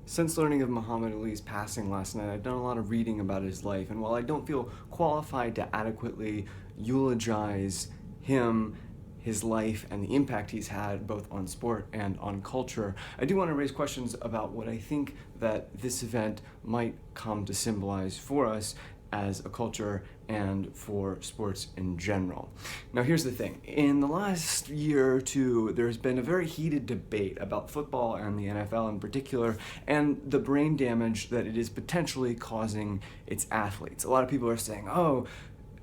Since learning of Muhammad Ali's passing last night, I've done a lot of reading about his life, and while I don't feel qualified to adequately eulogize him, his life, and the impact he's had both on sport and on culture, I do want to raise questions about what I think that this event might come to symbolize for us as a culture and for sports in general. Now here's the thing. In the last year or two, there's been a very heated debate about football and the NFL in particular, and the brain damage that it is potentially causing its athletes. A lot of people are saying, oh,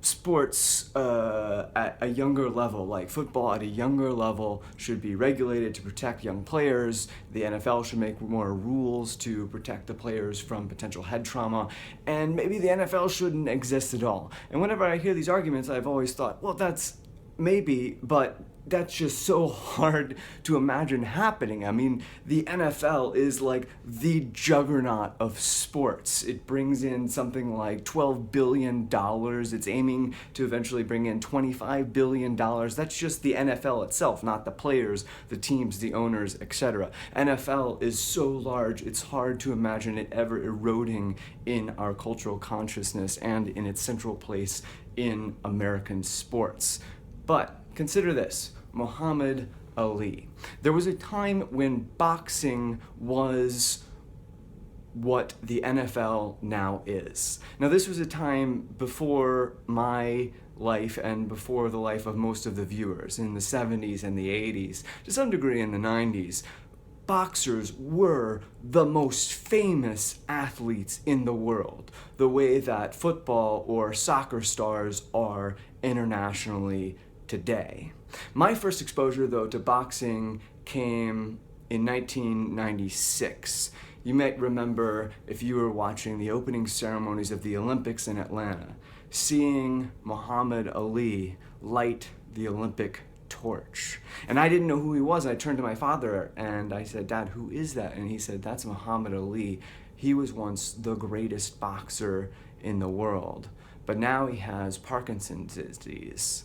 sports at a younger level, like football at a younger level, should be regulated to protect young players. The NFL should make more rules to protect the players from potential head trauma, and maybe the NFL shouldn't exist at all. And whenever I hear these arguments, I've always thought, well, that's maybe, but that's just so hard to imagine happening. I mean, the NFL is like the juggernaut of sports. It brings in something like $12 billion. It's aiming to eventually bring in $25 billion. That's just the NFL itself, not the players, the teams, the owners, etc. NFL is so large, it's hard to imagine it ever eroding in our cultural consciousness and in its central place in American sports. But consider this, Muhammad Ali. There was a time when boxing was what the NFL now is. Now this was a time before my life and before the life of most of the viewers in the 70s and the 80s, to some degree in the 90s. Boxers were the most famous athletes in the world, the way that football or soccer stars are internationally today. My first exposure, though, to boxing came in 1996. You might remember, if you were watching the opening ceremonies of the Olympics in Atlanta, seeing Muhammad Ali light the Olympic torch. And I didn't know who he was. I turned to my father and I said, "Dad, who is that?" And he said, "That's Muhammad Ali. He was once the greatest boxer in the world, but now he has Parkinson's disease.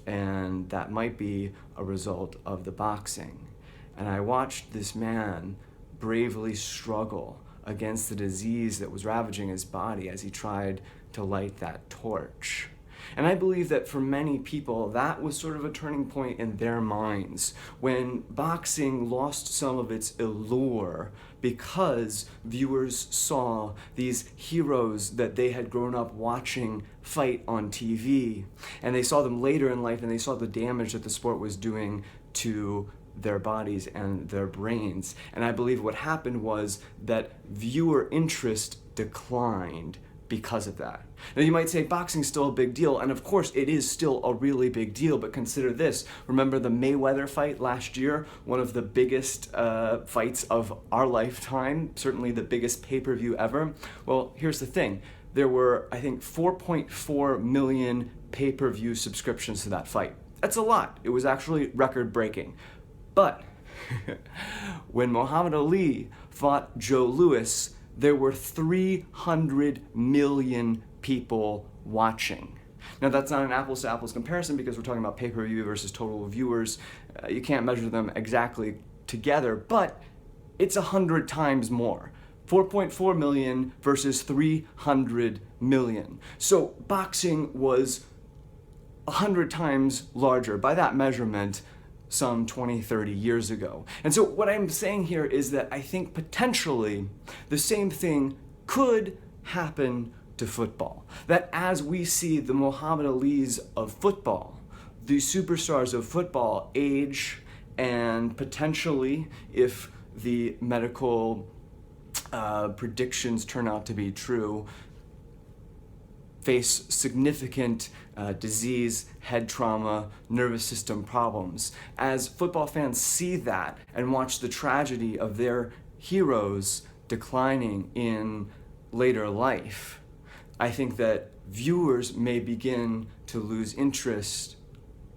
And that might be a result of the boxing." And I watched this man bravely struggle against the disease that was ravaging his body as he tried to light that torch. And I believe that for many people, that was sort of a turning point in their minds when boxing lost some of its allure because viewers saw these heroes that they had grown up watching fight on TV. And they saw them later in life and they saw the damage that the sport was doing to their bodies and their brains. And I believe what happened was that viewer interest declined because of that. Now you might say boxing's still a big deal, and of course it is still a really big deal, but consider this. Remember the Mayweather fight last year? One of the biggest fights of our lifetime, certainly the biggest pay-per-view ever. Well, here's the thing. There were, I think, 4.4 million pay-per-view subscriptions to that fight. That's a lot. It was actually record-breaking. But when Muhammad Ali fought Joe Louis, there were 300 million people watching. Now that's not an apples to apples comparison because we're talking about pay-per-view versus total viewers. You can't measure them exactly together, but it's 100 times more. 4.4 million versus 300 million. So boxing was 100 times larger by that measurement some 20, 30 years ago. And so what I'm saying here is that I think potentially the same thing could happen to football. That as we see the Muhammad Alis of football, the superstars of football age and potentially, if the medical predictions turn out to be true, face significant disease, head trauma, nervous system problems. As football fans see that and watch the tragedy of their heroes declining in later life, I think that viewers may begin to lose interest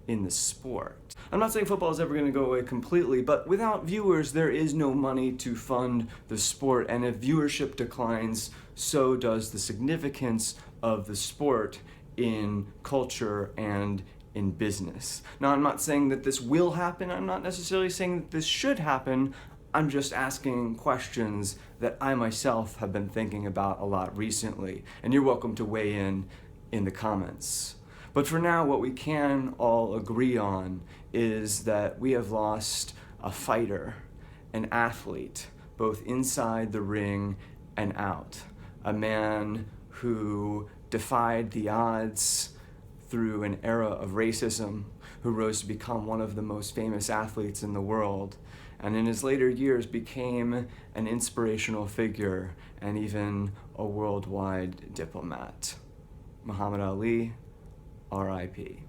in the sport. I'm not saying football is ever going to go away completely, but without viewers, there is no money to fund the sport, and if viewership declines, so does the significance of the sport in culture and in business. Now, I'm not saying that this will happen. I'm not necessarily saying that this should happen. I'm just asking questions that I myself have been thinking about a lot recently, and you're welcome to weigh in the comments. But for now, what we can all agree on is that we have lost a fighter, an athlete, both inside the ring and out, a man who defied the odds through an era of racism, who rose to become one of the most famous athletes in the world, and in his later years became an inspirational figure and even a worldwide diplomat. Muhammad Ali, R.I.P.